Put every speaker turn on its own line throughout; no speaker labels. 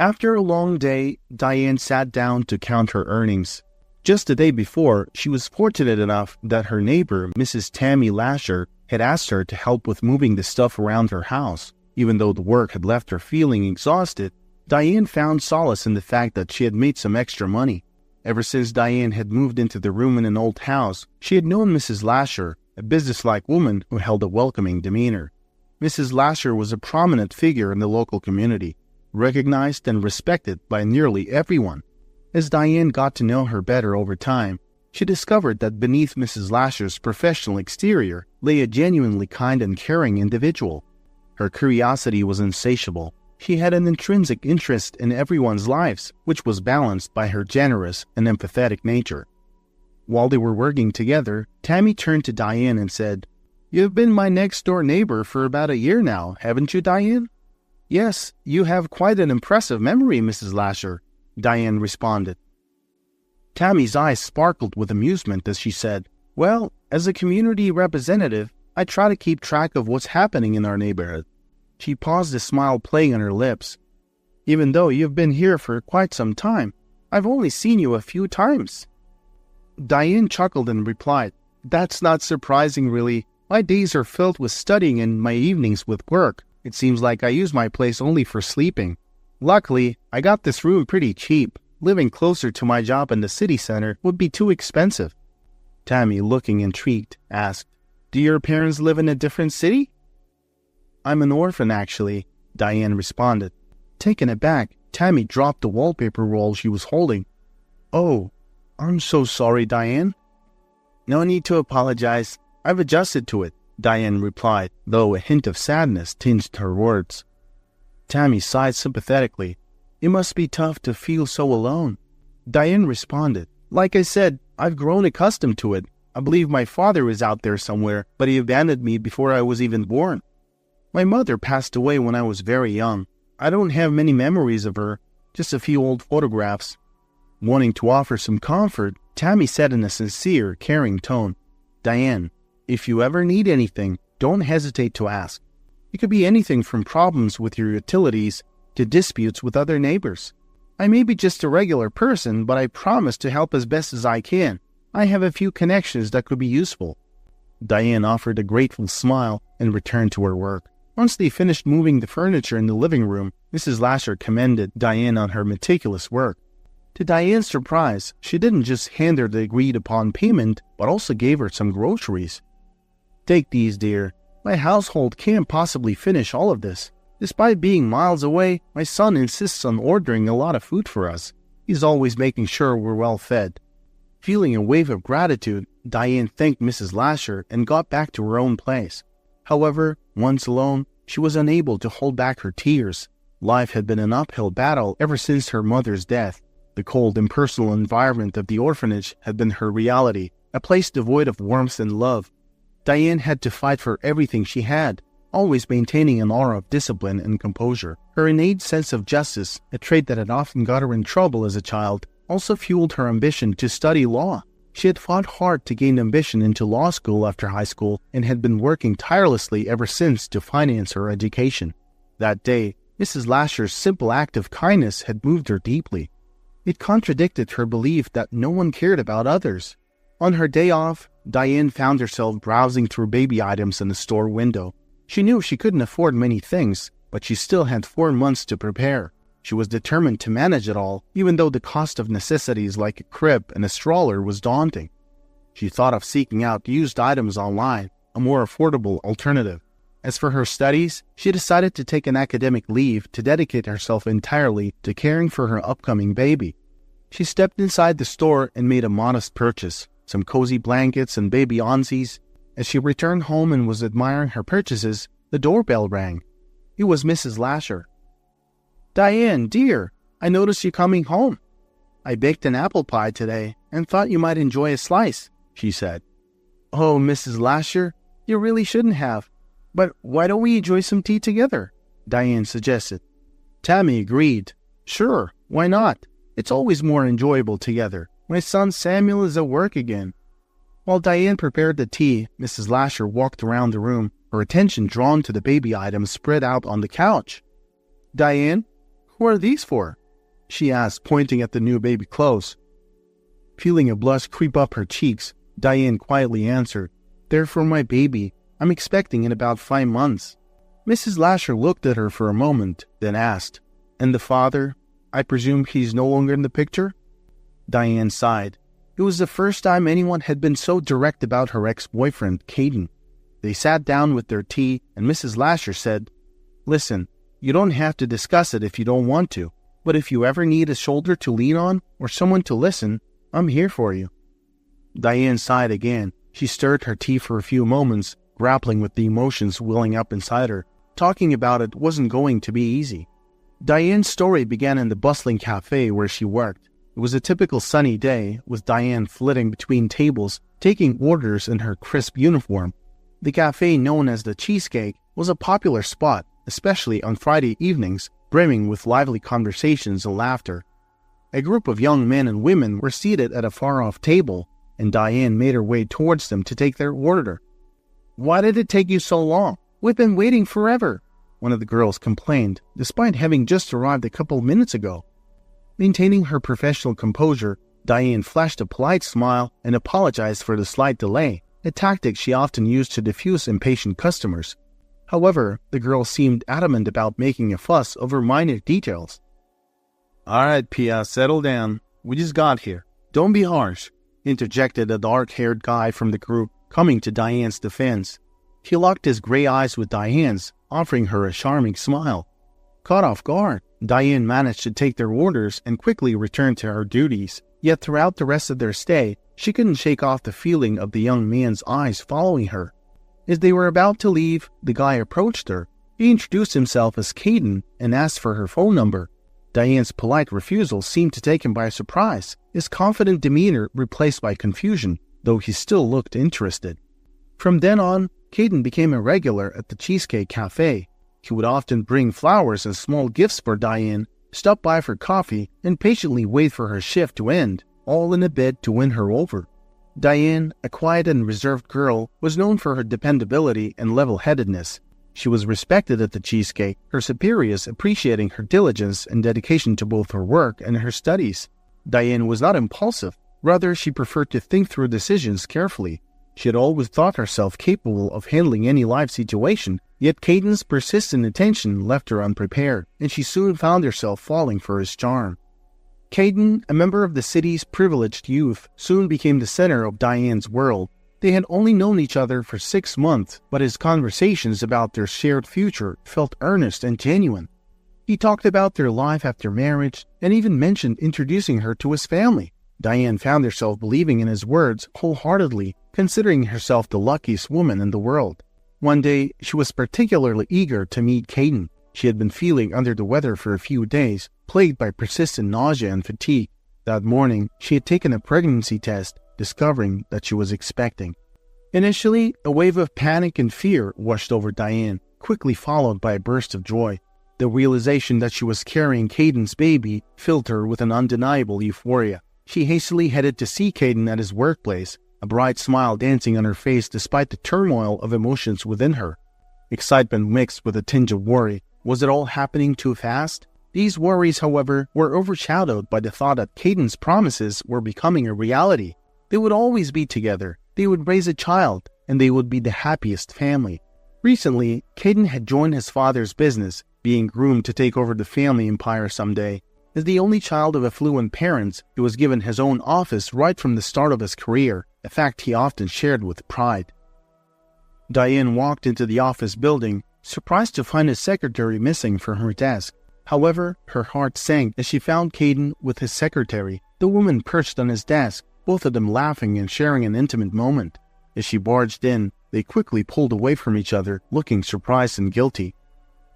After a long day, Diane sat down to count her earnings. Just the day before, she was fortunate enough that her neighbor, Mrs. Tammy Lasher, had asked her to help with moving the stuff around her house. Even though the work had left her feeling exhausted, Diane found solace in the fact that she had made some extra money. Ever since Diane had moved into the room in an old house, she had known Mrs. Lasher, a businesslike woman who held a welcoming demeanor. Mrs. Lasher was a prominent figure in the local community, recognized and respected by nearly everyone. As Diane got to know her better over time, she discovered that beneath Mrs. Lasher's professional exterior lay a genuinely kind and caring individual. Her curiosity was insatiable. She had an intrinsic interest in everyone's lives, which was balanced by her generous and empathetic nature. While they were working together, Tammy turned to Diane and said, "You've been my next-door neighbor for about a year now, haven't you, Diane?" "Yes, you have quite an impressive memory, Mrs. Lasher," Diane responded. Tammy's eyes sparkled with amusement as she said, "Well, as a community representative, I try to keep track of what's happening in our neighborhood." She paused, a smile playing on her lips. "Even though you've been here for quite some time, I've only seen you a few times." Diane chuckled and replied, "That's not surprising, really. My days are filled with studying and my evenings with work. It seems like I use my place only for sleeping. Luckily, I got this room pretty cheap. Living closer to my job in the city center would be too expensive." Tammy, looking intrigued, asked, "Do your parents live in a different city?" "I'm an orphan, actually," Diane responded. Taken aback, Tammy dropped the wallpaper roll she was holding. "Oh, I'm so sorry, Diane." "No need to apologize. I've adjusted to it," Diane replied, though a hint of sadness tinged her words. Tammy sighed sympathetically. "It must be tough to feel so alone." Diane responded, "Like I said, I've grown accustomed to it. I believe my father is out there somewhere, but he abandoned me before I was even born. My mother passed away when I was very young. I don't have many memories of her, just a few old photographs." Wanting to offer some comfort, Tammy said in a sincere, caring tone, "Diane, if you ever need anything, don't hesitate to ask. It could be anything from problems with your utilities to disputes with other neighbors. I may be just a regular person, but I promise to help as best as I can. I have a few connections that could be useful." Diane offered a grateful smile and returned to her work. Once they finished moving the furniture in the living room, Mrs. Lasher commended Diane on her meticulous work. To Diane's surprise, she didn't just hand her the agreed-upon payment, but also gave her some groceries. "Take these, dear. My household can't possibly finish all of this. Despite being miles away, my son insists on ordering a lot of food for us. He's always making sure we're well fed." Feeling a wave of gratitude, Diane thanked Mrs. Lasher and got back to her own place. However, once alone, she was unable to hold back her tears. Life had been an uphill battle ever since her mother's death. The cold, impersonal environment of the orphanage had been her reality, a place devoid of warmth and love. Diane had to fight for everything she had, always maintaining an aura of discipline and composure. Her innate sense of justice, a trait that had often got her in trouble as a child, also fueled her ambition to study law. She had fought hard to gain admission into law school after high school and had been working tirelessly ever since to finance her education. That day, Mrs. Lasher's simple act of kindness had moved her deeply. It contradicted her belief that no one cared about others. On her day off, Diane found herself browsing through baby items in the store window. She knew she couldn't afford many things, but she still had 4 months to prepare. She was determined to manage it all, even though the cost of necessities like a crib and a stroller was daunting. She thought of seeking out used items online, a more affordable alternative. As for her studies, she decided to take an academic leave to dedicate herself entirely to caring for her upcoming baby. She stepped inside the store and made a modest purchase, some cozy blankets and baby onesies. As she returned home and was admiring her purchases, the doorbell rang. It was Mrs. Lasher. "Diane, dear, I noticed you coming home. I baked an apple pie today and thought you might enjoy a slice," she said. "Oh, Mrs. Lasher, you really shouldn't have. But why don't we enjoy some tea together?" Diane suggested. Tammy agreed. "Sure, why not? It's always more enjoyable together. My son Samuel is at work again." While Diane prepared the tea, Mrs. Lasher walked around the room, her attention drawn to the baby items spread out on the couch. "Diane, Who are these for?" she asked, pointing at the new baby clothes. Feeling a blush creep up her cheeks, Diane quietly answered, "They're for my baby. I'm expecting in about 5 months." Mrs. Lasher looked at her for a moment, then asked, "And the father? I presume he's no longer in the picture?" Diane sighed. It was the first time anyone had been so direct about her ex-boyfriend, Caden. They sat down with their tea, and Mrs. Lasher said, "Listen, you don't have to discuss it if you don't want to, but if you ever need a shoulder to lean on or someone to listen, I'm here for you." Diane sighed again. She stirred her tea for a few moments, grappling with the emotions welling up inside her. Talking about it wasn't going to be easy. Diane's story began in the bustling cafe where she worked. It was a typical sunny day, with Diane flitting between tables, taking orders in her crisp uniform. The cafe, known as the Cheesecake, was a popular spot, especially on Friday evenings, brimming with lively conversations and laughter. A group of young men and women were seated at a far-off table, and Diane made her way towards them to take their order. "Why did it take you so long? We've been waiting forever," one of the girls complained, despite having just arrived a couple minutes ago. Maintaining her professional composure, Diane flashed a polite smile and apologized for the slight delay, a tactic she often used to diffuse impatient customers. However, the girl seemed adamant about making a fuss over minor details. "All right, Pia, settle down. We just got here. Don't be harsh," interjected a dark-haired guy from the group, coming to Diane's defense. He locked his gray eyes with Diane's, offering her a charming smile. Caught off guard, Diane managed to take their orders and quickly return to her duties. Yet throughout the rest of their stay, she couldn't shake off the feeling of the young man's eyes following her. As they were about to leave, the guy approached her. He introduced himself as Caden and asked for her phone number. Diane's polite refusal seemed to take him by surprise, his confident demeanor replaced by confusion, though he still looked interested. From then on, Caden became a regular at the Cheesecake Cafe. He would often bring flowers and small gifts for Diane, stop by for coffee, and patiently wait for her shift to end, all in a bid to win her over. Diane, a quiet and reserved girl, was known for her dependability and level-headedness. She was respected at the Cheesecake, her superiors appreciating her diligence and dedication to both her work and her studies. Diane was not impulsive. Rather, she preferred to think through decisions carefully. She had always thought herself capable of handling any life situation, yet Caden's persistent attention left her unprepared, and she soon found herself falling for his charm. Caden, a member of the city's privileged youth, soon became the center of Diane's world. They had only known each other for 6 months, but his conversations about their shared future felt earnest and genuine. He talked about their life after marriage, and even mentioned introducing her to his family. Diane found herself believing in his words wholeheartedly, considering herself the luckiest woman in the world. One day, she was particularly eager to meet Caden. She had been feeling under the weather for a few days, plagued by persistent nausea and fatigue. That morning, she had taken a pregnancy test, discovering that she was expecting. Initially, a wave of panic and fear washed over Diane, quickly followed by a burst of joy. The realization that she was carrying Caden's baby filled her with an undeniable euphoria. She hastily headed to see Caden at his workplace, a bright smile dancing on her face despite the turmoil of emotions within her. Excitement mixed with a tinge of worry. Was it all happening too fast? These worries, however, were overshadowed by the thought that Caden's promises were becoming a reality. They would always be together, they would raise a child, and they would be the happiest family. Recently, Caden had joined his father's business, being groomed to take over the family empire someday. As the only child of affluent parents, he was given his own office right from the start of his career, a fact he often shared with pride. Diane walked into the office building, surprised to find his secretary missing from her desk. However, her heart sank as she found Caden with his secretary, the woman perched on his desk, both of them laughing and sharing an intimate moment. As she barged in, they quickly pulled away from each other, looking surprised and guilty.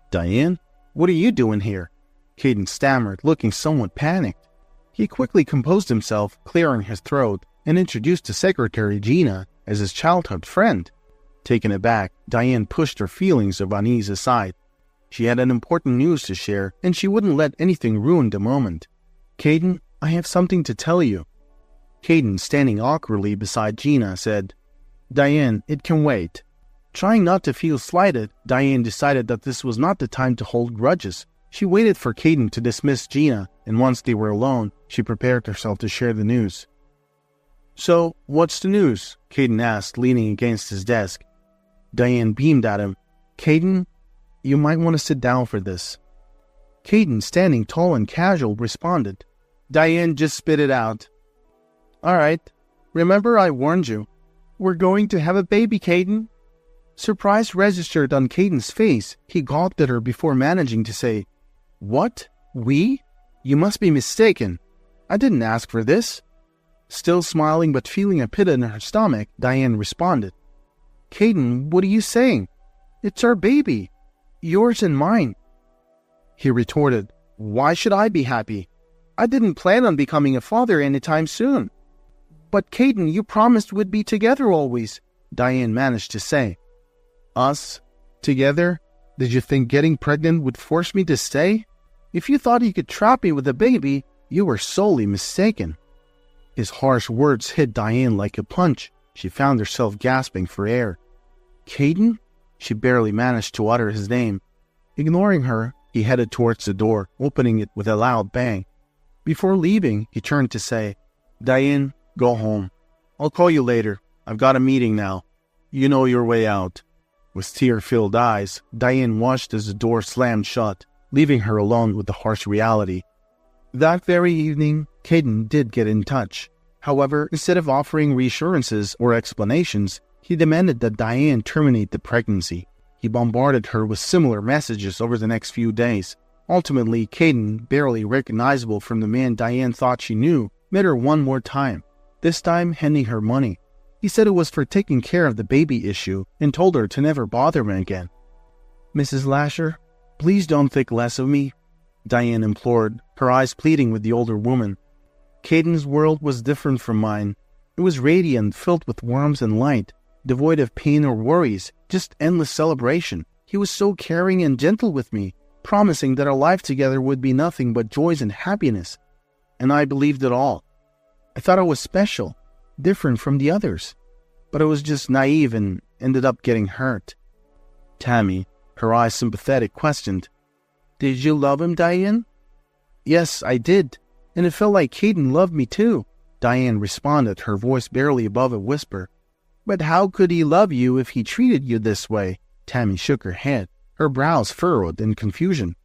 "Diane, what are you doing here?" Caden stammered, looking somewhat panicked. He quickly composed himself, clearing his throat, and introduced his secretary, Gina, as his childhood friend. Taken aback, Diane pushed her feelings of unease aside. She had an important news to share, and she wouldn't let anything ruin the moment. "Caden, I have something to tell you." Caden, standing awkwardly beside Gina, said, "Diane, it can wait." Trying not to feel slighted, Diane decided that this was not the time to hold grudges. She waited for Caden to dismiss Gina, and once they were alone, she prepared herself to share the news. "So, what's the news?" Caden asked, leaning against his desk. Diane beamed at him. "Caden, you might want to sit down for this." Caden, standing tall and casual, responded. Diane just spit it out. "All right. Remember I warned you. We're going to have a baby, Caden." Surprise registered on Caden's face. He gawped at her before managing to say, "What? We? You must be mistaken. I didn't ask for this." Still smiling but feeling a pit in her stomach, Diane responded, "Caden, what are you saying? It's our baby. Yours and mine." He retorted, "Why should I be happy? I didn't plan on becoming a father anytime soon." "But Caden, you promised we'd be together always," Diane managed to say. "Us? Together? Did you think getting pregnant would force me to stay? If you thought you could trap me with a baby, you were sorely mistaken." His harsh words hit Diane like a punch. She found herself gasping for air. "Caden?" She barely managed to utter his name. Ignoring her, he headed towards the door, opening it with a loud bang. Before leaving, he turned to say, "Diane, go home. I'll call you later. I've got a meeting now. You know your way out." With tear-filled eyes, Diane watched as the door slammed shut, leaving her alone with the harsh reality. That very evening, Caden did get in touch. However, instead of offering reassurances or explanations, he demanded that Diane terminate the pregnancy. He bombarded her with similar messages over the next few days. Ultimately, Caden, barely recognizable from the man Diane thought she knew, met her one more time, this time handing her money. He said it was for taking care of the baby issue and told her to never bother him again. "Mrs. Lasher, please don't think less of me," Diane implored, her eyes pleading with the older woman. Caden's world was different from mine. It was radiant, filled with warmth and light, devoid of pain or worries, just endless celebration. He was so caring and gentle with me, promising that our life together would be nothing but joys and happiness. And I believed it all. I thought I was special, different from the others. But I was just naive and ended up getting hurt. Tammy, her eyes sympathetic, questioned, "Did you love him, Diane?" "Yes, I did. And it felt like Caden loved me too," Diane responded, her voice barely above a whisper. "But how could he love you if he treated you this way?" Tammy shook her head, her brows furrowed in confusion.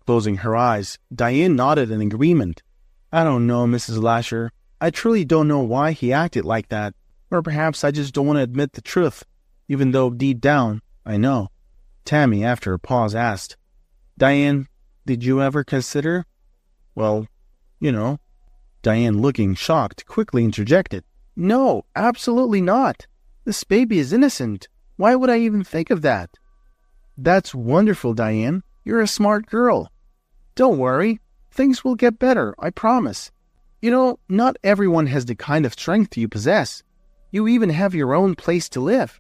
Closing her eyes, Diane nodded in agreement. "I don't know, Mrs. Lasher. I truly don't know why he acted like that. Or perhaps I just don't want to admit the truth, even though deep down, I know." Tammy, after a pause, asked, "Diane, did you ever consider, well, you know?" Diane, looking shocked, quickly interjected, "No, absolutely not. This baby is innocent. Why would I even think of that?" "That's wonderful, Diane. You're a smart girl. Don't worry. Things will get better, I promise. You know, not everyone has the kind of strength you possess. You even have your own place to live.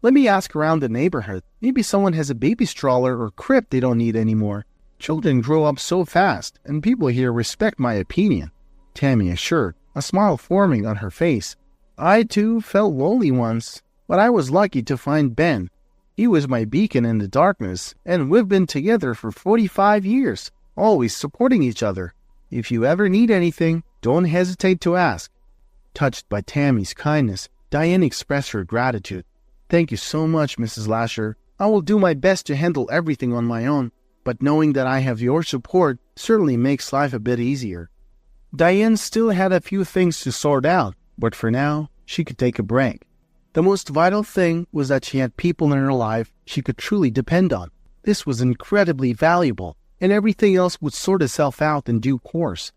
Let me ask around the neighborhood. Maybe someone has a baby stroller or crib they don't need anymore. Children grow up so fast, and people here respect my opinion," Tammy assured, a smile forming on her face. "I, too, felt lonely once, but I was lucky to find Ben. He was my beacon in the darkness, and we've been together for 45 years, always supporting each other. If you ever need anything, don't hesitate to ask." Touched by Tammy's kindness, Diane expressed her gratitude. "Thank you so much, Mrs. Lasher. I will do my best to handle everything on my own, but knowing that I have your support certainly makes life a bit easier." Diane still had a few things to sort out, but for now, she could take a break. The most vital thing was that she had people in her life she could truly depend on. This was incredibly valuable, and everything else would sort itself out in due course.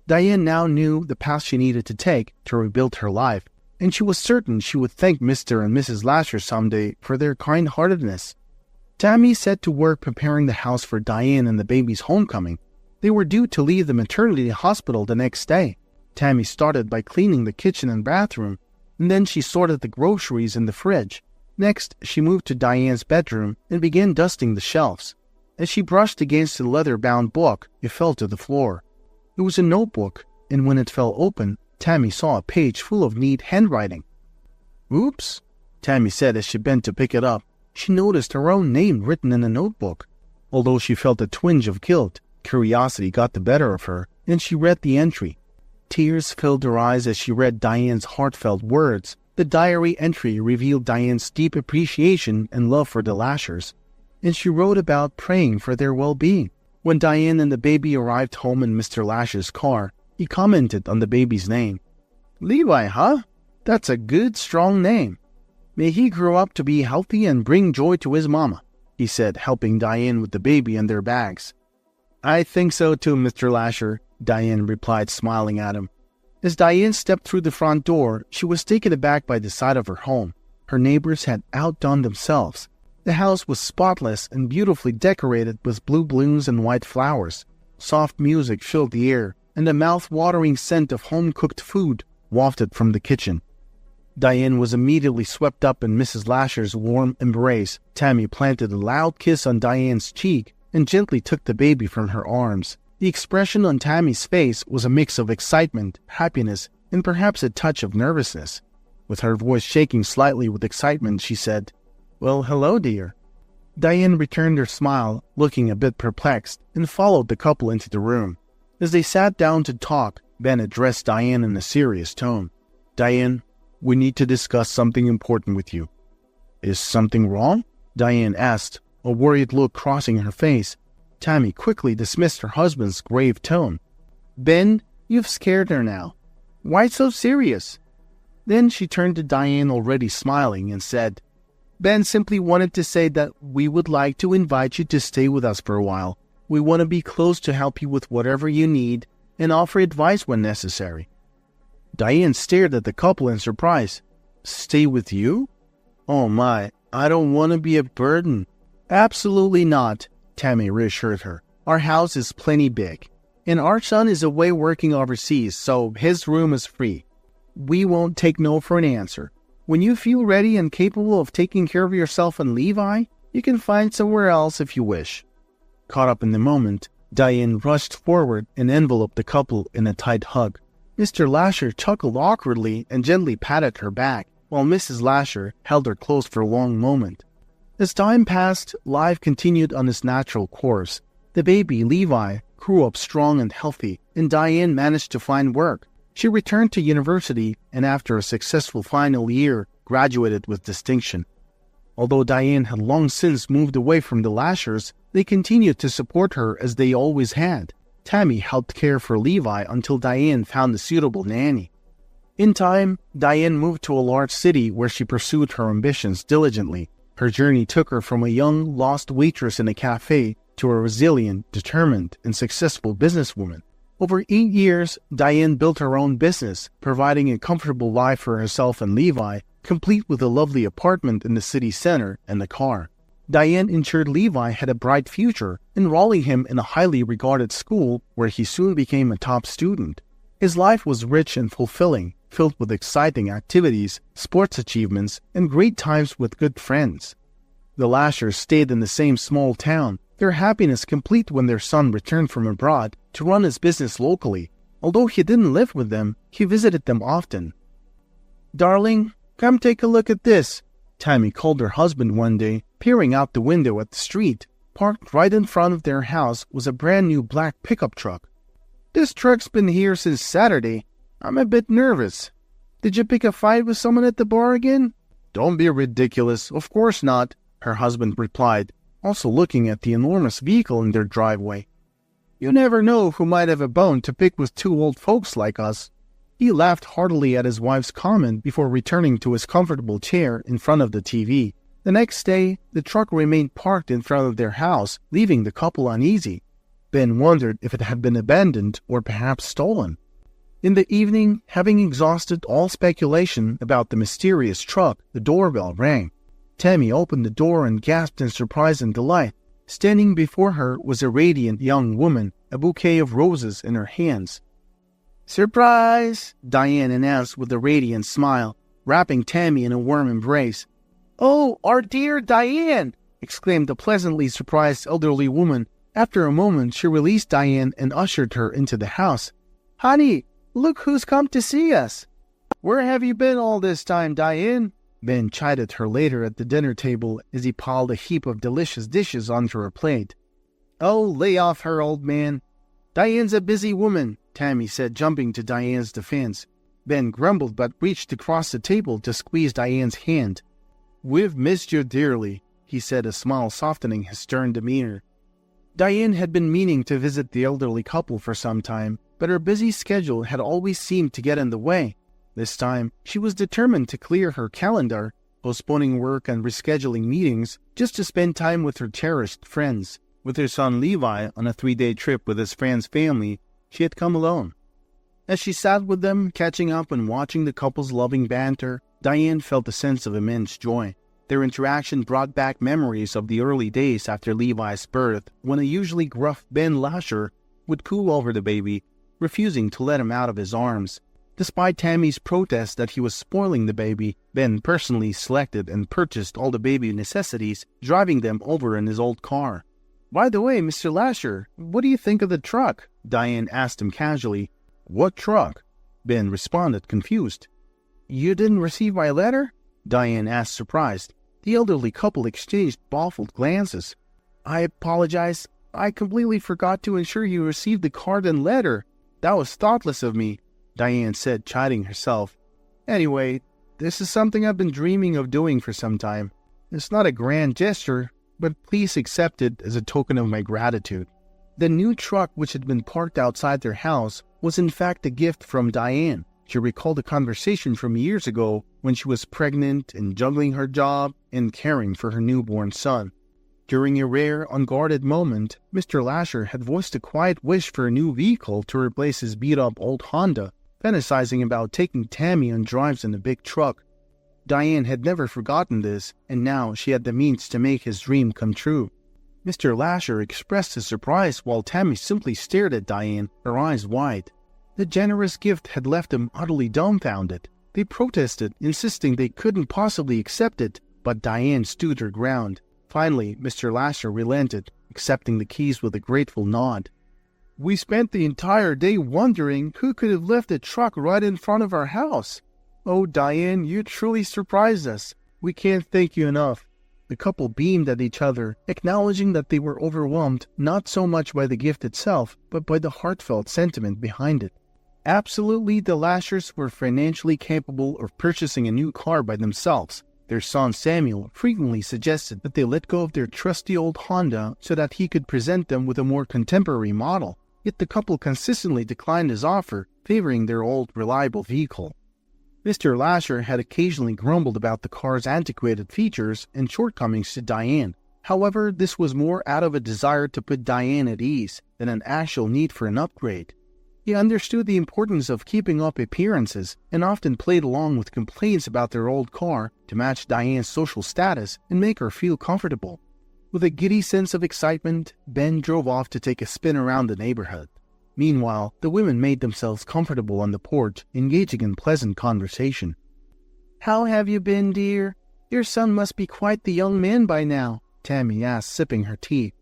Diane now knew the path she needed to take to rebuild her life, and she was certain she would thank Mr. and Mrs. Lasher someday for their kind-heartedness. Tammy set to work preparing the house for Diane and the baby's homecoming. They were due to leave the maternity hospital the next day. Tammy started by cleaning the kitchen and bathroom, and then she sorted the groceries in the fridge. Next, she moved to Diane's bedroom and began dusting the shelves. As she brushed against the leather-bound book, it fell to the floor. It was a notebook, and when it fell open, Tammy saw a page full of neat handwriting. "Oops," Tammy said as she bent to pick it up. She noticed her own name written in the notebook. Although she felt a twinge of guilt, curiosity got the better of her, and she read the entry. Tears filled her eyes as she read Diane's heartfelt words. The diary entry revealed Diane's deep appreciation and love for the Lashers, and she wrote about praying for their well-being. When Diane and the baby arrived home in Mr. Lasher's car, he commented on the baby's name. "Levi, huh? That's a good, strong name. May he grow up to be healthy and bring joy to his mama," he said, helping Diane with the baby and their bags. "I think so too, Mr. Lasher," Diane replied, smiling at him. As Diane stepped through the front door, she was taken aback by the sight of her home. Her neighbors had outdone themselves. The house was spotless and beautifully decorated with blue balloons and white flowers. Soft music filled the air, and the mouth-watering scent of home-cooked food wafted from the kitchen. Diane was immediately swept up in Mrs. Lasher's warm embrace. Tammy planted a loud kiss on Diane's cheek and gently took the baby from her arms. The expression on Tammy's face was a mix of excitement, happiness, and perhaps a touch of nervousness. With her voice shaking slightly with excitement, she said, "Well, hello, dear." Diane returned her smile, looking a bit perplexed, and followed the couple into the room. As they sat down to talk, Ben addressed Diane in a serious tone. "Diane, we need to discuss something important with you." "Is something wrong?" Diane asked, a worried look crossing her face. Tammy quickly dismissed her husband's grave tone. "Ben, you've scared her now. Why so serious?" Then she turned to Diane, already smiling, and said, "Ben simply wanted to say that we would like to invite you to stay with us for a while. We want to be close to help you with whatever you need and offer advice when necessary." Diane stared at the couple in surprise. "Stay with you? Oh my, I don't want to be a burden." "Absolutely not," Tammy reassured her. "Our house is plenty big, and our son is away working overseas, so his room is free. We won't take no for an answer. When you feel ready and capable of taking care of yourself and Levi, you can find somewhere else if you wish." Caught up in the moment, Diane rushed forward and enveloped the couple in a tight hug. Mr. Lasher chuckled awkwardly and gently patted her back, while Mrs. Lasher held her close for a long moment. As time passed, life continued on its natural course. The baby, Levi, grew up strong and healthy, and Diane managed to find work. She returned to university and after a successful final year, graduated with distinction. Although Diane had long since moved away from the Lashers, they continued to support her as they always had. Tammy helped care for Levi until Diane found a suitable nanny. In time, Diane moved to a large city where she pursued her ambitions diligently. Her journey took her from a young, lost waitress in a cafe to a resilient, determined, and successful businesswoman. Over 8 years, Diane built her own business, providing a comfortable life for herself and Levi, complete with a lovely apartment in the city center and a car. Diane ensured Levi had a bright future, enrolling him in a highly regarded school where he soon became a top student. His life was rich and fulfilling, filled with exciting activities, sports achievements, and great times with good friends. The Lashers stayed in the same small town, their happiness complete when their son returned from abroad to run his business locally. Although he didn't live with them, he visited them often. "Darling, come take a look at this," Tammy called her husband one day, peering out the window at the street. Parked right in front of their house was a brand new black pickup truck. "This truck's been here since Saturday. I'm a bit nervous. Did you pick a fight with someone at the bar again?" "Don't be ridiculous. Of course not," her husband replied, also looking at the enormous vehicle in their driveway. "You never know who might have a bone to pick with two old folks like us." He laughed heartily at his wife's comment before returning to his comfortable chair in front of the TV. The next day, the truck remained parked in front of their house, leaving the couple uneasy. Ben wondered if it had been abandoned or perhaps stolen. In the evening, having exhausted all speculation about the mysterious truck, the doorbell rang. Tammy opened the door and gasped in surprise and delight. Standing before her was a radiant young woman, a bouquet of roses in her hands. "Surprise!" Diane announced with a radiant smile, wrapping Tammy in a warm embrace. "Oh, our dear Diane!" exclaimed the pleasantly surprised elderly woman. After a moment, she released Diane and ushered her into the house. "Honey, look who's come to see us." "Where have you been all this time, Diane?" Ben chided her later at the dinner table as he piled a heap of delicious dishes onto her plate. "Oh, lay off her, old man. Diane's a busy woman," Tammy said, jumping to Diane's defense. Ben grumbled but reached across the table to squeeze Diane's hand. "We've missed you dearly," he said, a smile softening his stern demeanor. Diane had been meaning to visit the elderly couple for some time, but her busy schedule had always seemed to get in the way. This time, she was determined to clear her calendar, postponing work and rescheduling meetings just to spend time with her cherished friends. With her son Levi on a 3-day trip with his friend's family, she had come alone. As she sat with them, catching up and watching the couple's loving banter, Diane felt a sense of immense joy. Their interaction brought back memories of the early days after Levi's birth, when a usually gruff Ben Lasher would coo over the baby, refusing to let him out of his arms. Despite Tammy's protest that he was spoiling the baby, Ben personally selected and purchased all the baby necessities, driving them over in his old car. "By the way, Mr. Lasher, what do you think of the truck?" Diane asked him casually. "What truck?" Ben responded, confused. "You didn't receive my letter?" Diane asked, surprised. The elderly couple exchanged baffled glances. "I apologize. I completely forgot to ensure you received the card and letter. That was thoughtless of me," Diane said, chiding herself. "Anyway, this is something I've been dreaming of doing for some time. It's not a grand gesture, but please accept it as a token of my gratitude." The new truck, which had been parked outside their house, was in fact a gift from Diane. She recalled a conversation from years ago when she was pregnant and juggling her job and caring for her newborn son. During a rare, unguarded moment, Mr. Lasher had voiced a quiet wish for a new vehicle to replace his beat-up old Honda, fantasizing about taking Tammy on drives in a big truck. Diane had never forgotten this, and now she had the means to make his dream come true. Mr. Lasher expressed his surprise while Tammy simply stared at Diane, her eyes wide. The generous gift had left them utterly dumbfounded. They protested, insisting they couldn't possibly accept it, but Diane stood her ground. Finally, Mr. Lasher relented, accepting the keys with a grateful nod. "We spent the entire day wondering who could have left a truck right in front of our house. Oh, Diane, you truly surprised us. We can't thank you enough." The couple beamed at each other, acknowledging that they were overwhelmed not so much by the gift itself, but by the heartfelt sentiment behind it. Absolutely, the Lashers were financially capable of purchasing a new car by themselves. Their son Samuel frequently suggested that they let go of their trusty old Honda so that he could present them with a more contemporary model. Yet the couple consistently declined his offer, favoring their old, reliable vehicle. Mr. Lasher had occasionally grumbled about the car's antiquated features and shortcomings to Diane. However, this was more out of a desire to put Diane at ease than an actual need for an upgrade. He understood the importance of keeping up appearances and often played along with complaints about their old car to match Diane's social status and make her feel comfortable. With a giddy sense of excitement, Ben drove off to take a spin around the neighborhood. Meanwhile, the women made themselves comfortable on the porch, engaging in pleasant conversation. "How have you been, dear? Your son must be quite the young man by now," Tammy asked, sipping her tea.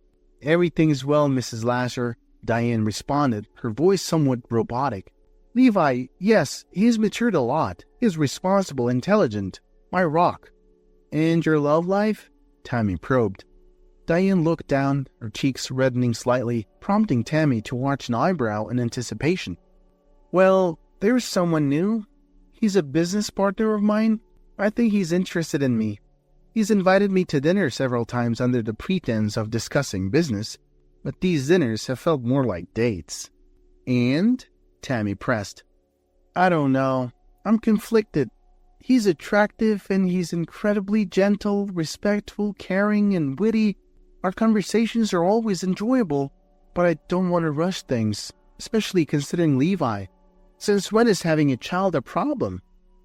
"Everything's well, Mrs. Lasher," Diane responded, her voice somewhat robotic. "Levi, yes, he's matured a lot. He's responsible, intelligent. My rock." "And your love life?" Tammy probed. Diane looked down, her cheeks reddening slightly, prompting Tammy to arch an eyebrow in anticipation. "Well, there's someone new. He's a business partner of mine. I think he's interested in me. He's invited me to dinner several times under the pretense of discussing business, but these dinners have felt more like dates." "And?" Tammy pressed. "I don't know. I'm conflicted. He's attractive and he's incredibly gentle, respectful, caring, and witty. Our conversations are always enjoyable, but I don't want to rush things, especially considering Levi. Since when is having a child a problem?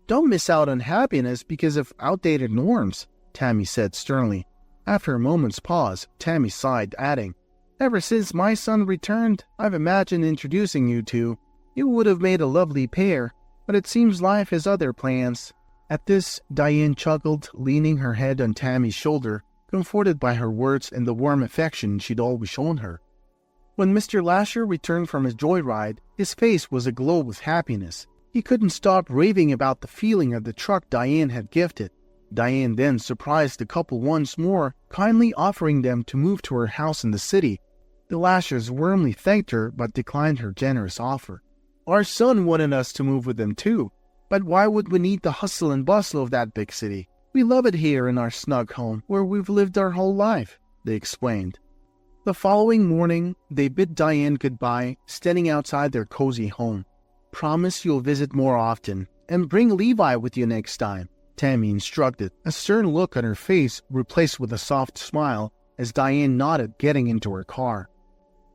Don't miss out on happiness because of outdated norms," Tammy said sternly. After a moment's pause, Tammy sighed, adding, "Ever since my son returned, I've imagined introducing you two. You would have made a lovely pair, but it seems life has other plans." At this, Diane chuckled, leaning her head on Tammy's shoulder, comforted by her words and the warm affection she'd always shown her. When Mr. Lasher returned from his joyride, his face was aglow with happiness. He couldn't stop raving about the feeling of the truck Diane had gifted. Diane then surprised the couple once more, kindly offering them to move to her house in the city. The Lashers warmly thanked her but declined her generous offer. "Our son wanted us to move with them too, but why would we need the hustle and bustle of that big city? We love it here in our snug home where we've lived our whole life," they explained. The following morning, they bid Diane goodbye, standing outside their cozy home. "Promise you'll visit more often, and bring Levi with you next time," Tammy instructed, a stern look on her face replaced with a soft smile as Diane nodded, getting into her car.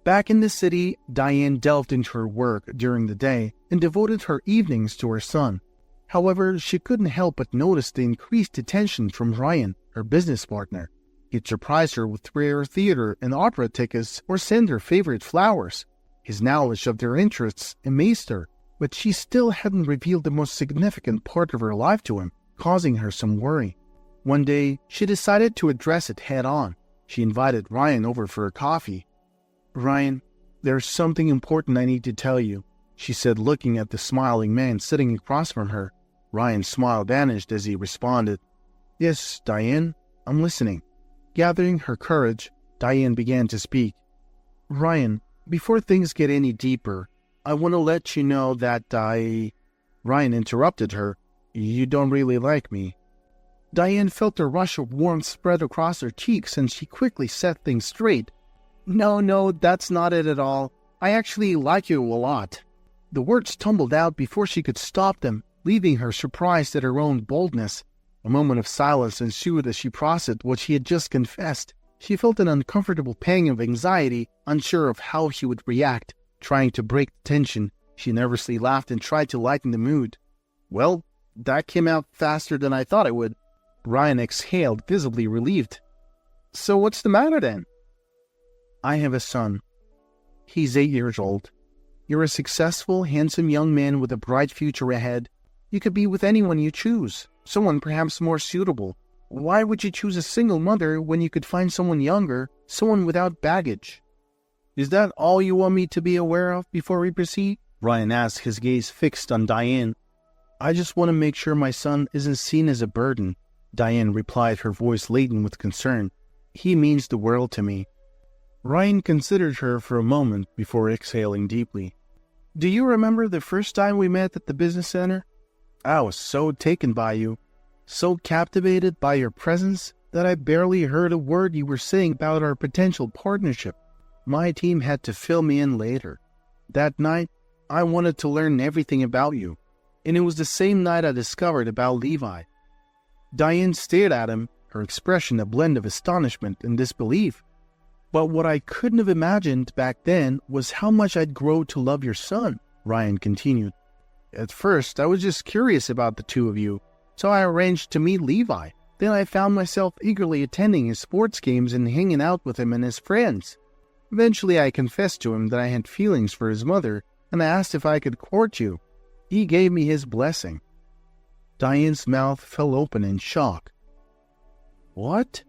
Back in the city, Diane delved into her work during the day and devoted her evenings to her son. However, she couldn't help but notice the increased attention from Ryan, her business partner. He'd surprise her with rare theater and opera tickets or send her favorite flowers. His knowledge of their interests amazed her, but she still hadn't revealed the most significant part of her life to him, causing her some worry. One day, she decided to address it head-on. She invited Ryan over for a coffee. "Ryan, there's something important I need to tell you," she said, looking at the smiling man sitting across from her. Ryan's smile vanished as he responded, "Yes, Diane, I'm listening." Gathering her courage, Diane began to speak. "Ryan, before things get any deeper, I want to let you know that Ryan interrupted her. "You don't really like me." Diane felt a rush of warmth spread across her cheeks and she quickly set things straight. No, that's not it at all. I actually like you a lot." The words tumbled out before she could stop them, leaving her surprised at her own boldness. A moment of silence ensued as she processed what she had just confessed. She felt an uncomfortable pang of anxiety, unsure of how she would react. Trying to break the tension, she nervously laughed and tried to lighten the mood. "Well, that came out faster than I thought it would." Ryan exhaled, visibly relieved. "So what's the matter then?" "I have a son. He's 8 years old. You're a successful, handsome young man with a bright future ahead. You could be with anyone you choose, someone perhaps more suitable. Why would you choose a single mother when you could find someone younger, someone without baggage?" "Is that all you want me to be aware of before we proceed?" Ryan asked, his gaze fixed on Diane. "I just want to make sure my son isn't seen as a burden," Diane replied, her voice laden with concern. "He means the world to me." Ryan considered her for a moment before exhaling deeply. "Do you remember the first time we met at the business center? I was so taken by you, so captivated by your presence that I barely heard a word you were saying about our potential partnership. My team had to fill me in later. That night, I wanted to learn everything about you, and it was the same night I discovered about Levi." Diane stared at him, her expression a blend of astonishment and disbelief. "But what I couldn't have imagined back then was how much I'd grow to love your son," Ryan continued. "At first, I was just curious about the two of you, so I arranged to meet Levi. Then I found myself eagerly attending his sports games and hanging out with him and his friends. Eventually, I confessed to him that I had feelings for his mother, and I asked if I could court you. He gave me his blessing." Diane's mouth fell open in shock. "What?"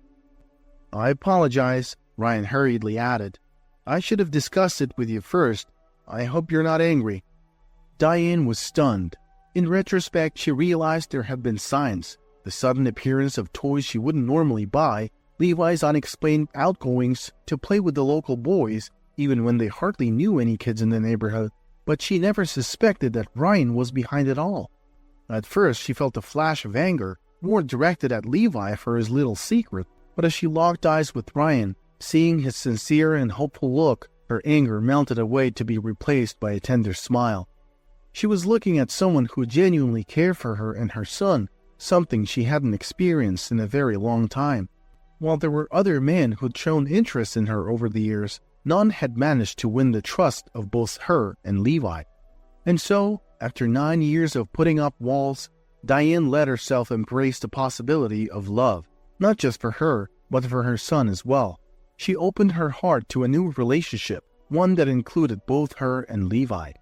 "I apologize," Ryan hurriedly added. "I should have discussed it with you first. I hope you're not angry." Diane was stunned. In retrospect, she realized there had been signs. The sudden appearance of toys she wouldn't normally buy, Levi's unexplained outgoings to play with the local boys, even when they hardly knew any kids in the neighborhood. But she never suspected that Ryan was behind it all. At first, she felt a flash of anger, more directed at Levi for his little secret. But as she locked eyes with Ryan, seeing his sincere and hopeful look, her anger melted away to be replaced by a tender smile. She was looking at someone who genuinely cared for her and her son, something she hadn't experienced in a very long time. While there were other men who'd shown interest in her over the years, none had managed to win the trust of both her and Levi. And so, after 9 years of putting up walls, Diane let herself embrace the possibility of love, not just for her, but for her son as well. She opened her heart to a new relationship, one that included both her and Levi.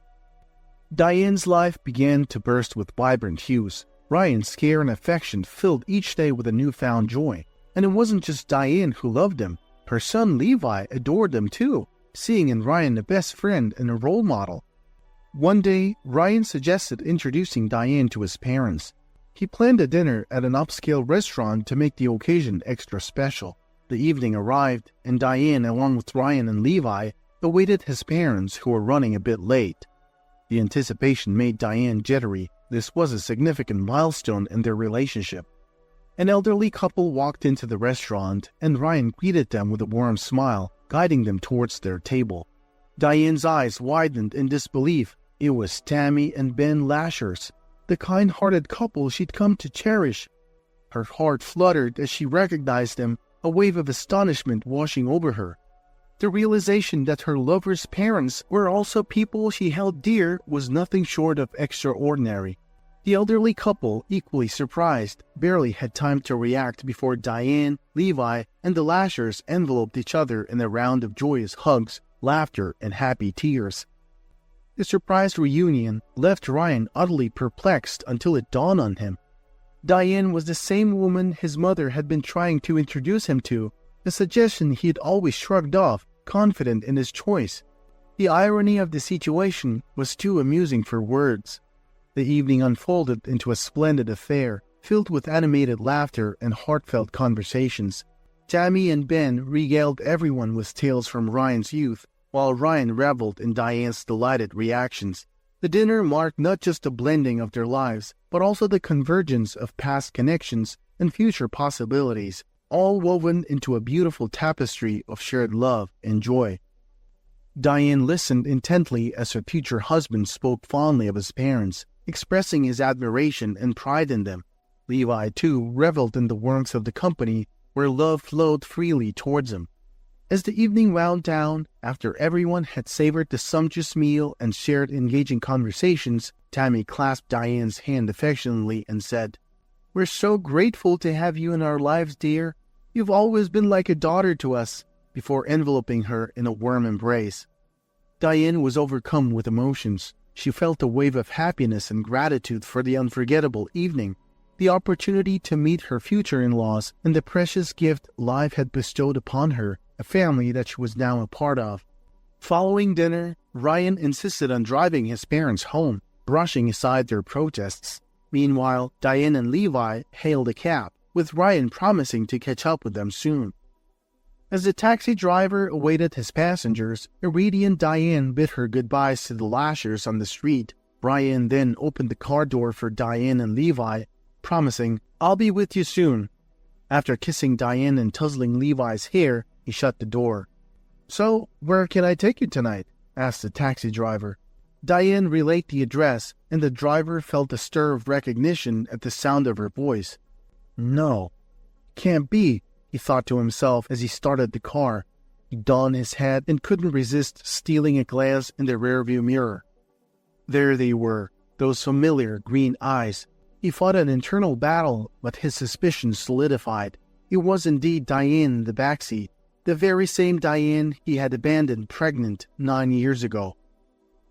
Diane's life began to burst with vibrant hues. Ryan's care and affection filled each day with a newfound joy. And it wasn't just Diane who loved him. Her son Levi adored them too, seeing in Ryan a best friend and a role model. One day, Ryan suggested introducing Diane to his parents. He planned a dinner at an upscale restaurant to make the occasion extra special. The evening arrived, and Diane, along with Ryan and Levi, awaited his parents, who were running a bit late. The anticipation made Diane jittery. This was a significant milestone in their relationship. An elderly couple walked into the restaurant, and Ryan greeted them with a warm smile, guiding them towards their table. Diane's eyes widened in disbelief. It was Tammy and Ben Lashers, the kind-hearted couple she'd come to cherish. Her heart fluttered as she recognized them, a wave of astonishment washing over her. The realization that her lover's parents were also people she held dear was nothing short of extraordinary. The elderly couple, equally surprised, barely had time to react before Diane, Levi, and the Lashers enveloped each other in a round of joyous hugs, laughter, and happy tears. The surprise reunion left Ryan utterly perplexed until it dawned on him. Diane was the same woman his mother had been trying to introduce him to, a suggestion he had always shrugged off, confident in his choice. The irony of the situation was too amusing for words. The evening unfolded into a splendid affair, filled with animated laughter and heartfelt conversations. Tammy and Ben regaled everyone with tales from Ryan's youth, while Ryan reveled in Diane's delighted reactions. The dinner marked not just the blending of their lives, but also the convergence of past connections and future possibilities, all woven into a beautiful tapestry of shared love and joy. Diane listened intently as her future husband spoke fondly of his parents, expressing his admiration and pride in them. Levi, too, reveled in the warmth of the company, where love flowed freely towards him. As the evening wound down, after everyone had savored the sumptuous meal and shared engaging conversations, Tammy clasped Diane's hand affectionately and said, "We're so grateful to have you in our lives, dear. You've always been like a daughter to us," before enveloping her in a warm embrace. Diane was overcome with emotions. She felt a wave of happiness and gratitude for the unforgettable evening, the opportunity to meet her future in-laws, and the precious gift life had bestowed upon her, a family that she was now a part of. Following dinner, Ryan insisted on driving his parents home, brushing aside their protests. Meanwhile, Diane and Levi hailed a cab, with Ryan promising to catch up with them soon. As the taxi driver awaited his passengers, a radiant Diane bid her goodbyes to the Lashers on the street. Ryan then opened the car door for Diane and Levi, promising, "I'll be with you soon." After kissing Diane and tussling Levi's hair, he shut the door. "So, where can I take you tonight?" asked the taxi driver. Diane relayed the address, and the driver felt a stir of recognition at the sound of her voice. "No, can't be," he thought to himself as he started the car. He donned his hat and couldn't resist stealing a glance in the rearview mirror. There they were, those familiar green eyes. He fought an internal battle, but his suspicions solidified. It was indeed Diane in the backseat, the very same Diane he had abandoned pregnant 9 years ago.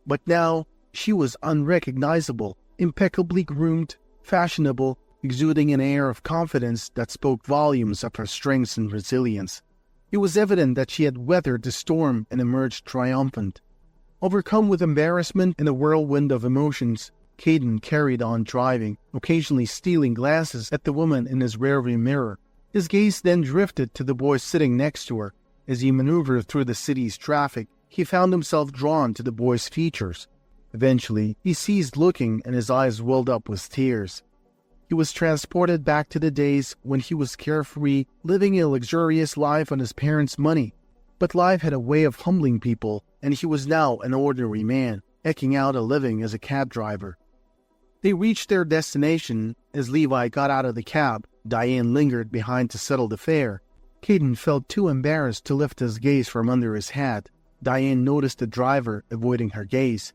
But now she was unrecognizable, impeccably groomed, fashionable, exuding an air of confidence that spoke volumes of her strength and resilience. It was evident that she had weathered the storm and emerged triumphant. Overcome with embarrassment and a whirlwind of emotions, Caden carried on driving, occasionally stealing glances at the woman in his rearview mirror. His gaze then drifted to the boy sitting next to her. As he maneuvered through the city's traffic, he found himself drawn to the boy's features. Eventually, he ceased looking and his eyes welled up with tears. He was transported back to the days when he was carefree, living a luxurious life on his parents' money. But life had a way of humbling people, and he was now an ordinary man, eking out a living as a cab driver. They reached their destination. As Levi got out of the cab, Diane lingered behind to settle the fare. Caden felt too embarrassed to lift his gaze from under his hat. Diane noticed the driver avoiding her gaze.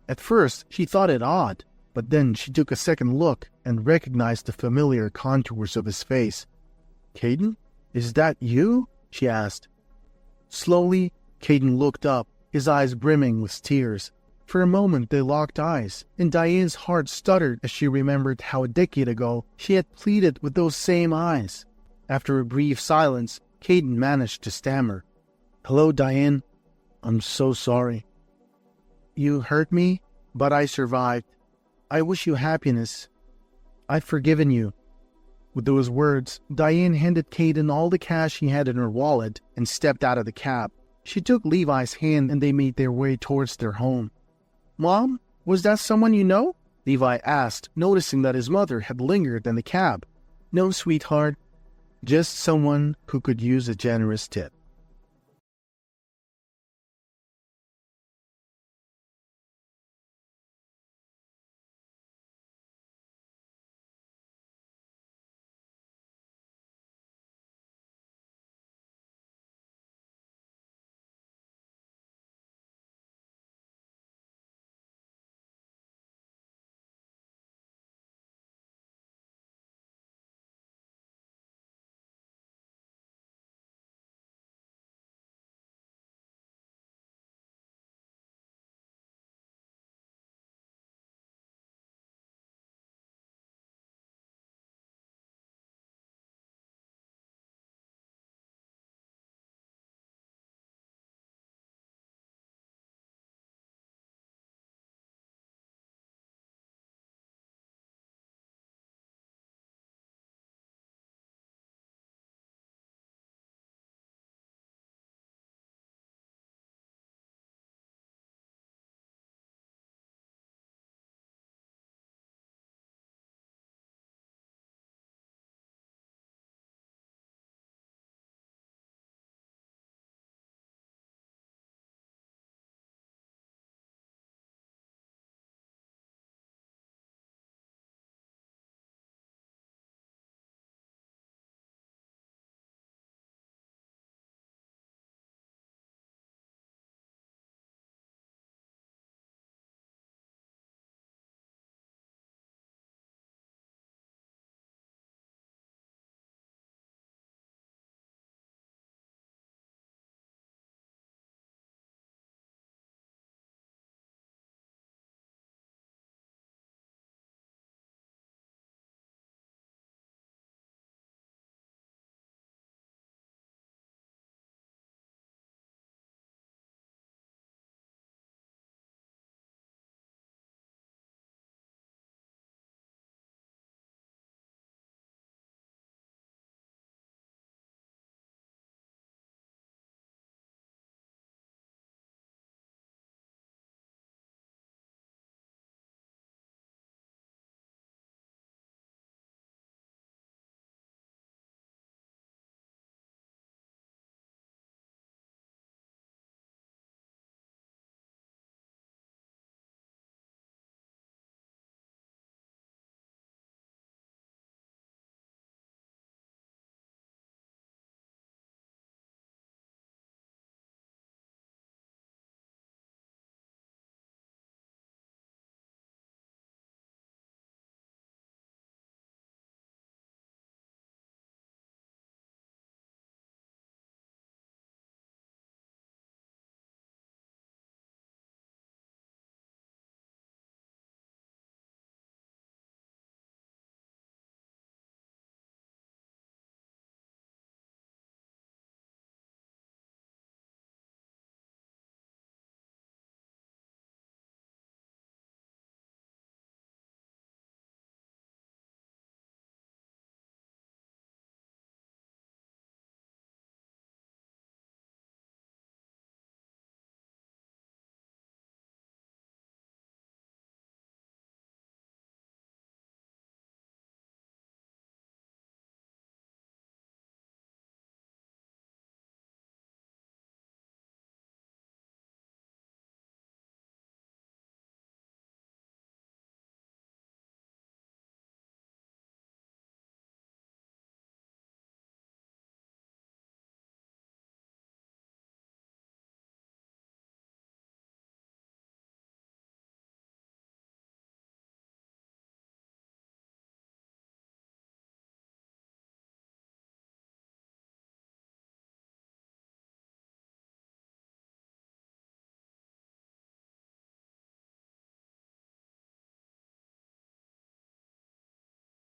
At first, she thought it odd, but then she took a second look and recognized the familiar contours of his face. "Caden, is that you?" she asked. Slowly, Caden looked up, his eyes brimming with tears. For a moment they locked eyes, and Diane's heart stuttered as she remembered how a decade ago she had pleaded with those same eyes. After a brief silence, Caden managed to stammer, "Hello, Diane. I'm so sorry. You hurt me, but I survived. I wish you happiness. I've forgiven you." With those words, Diane handed Caden all the cash she had in her wallet and stepped out of the cab. She took Levi's hand and they made their way towards their home. "Mom, was that someone you know?" Levi asked, noticing that his mother had lingered in the cab. "No, sweetheart. Just someone who could use a generous tip."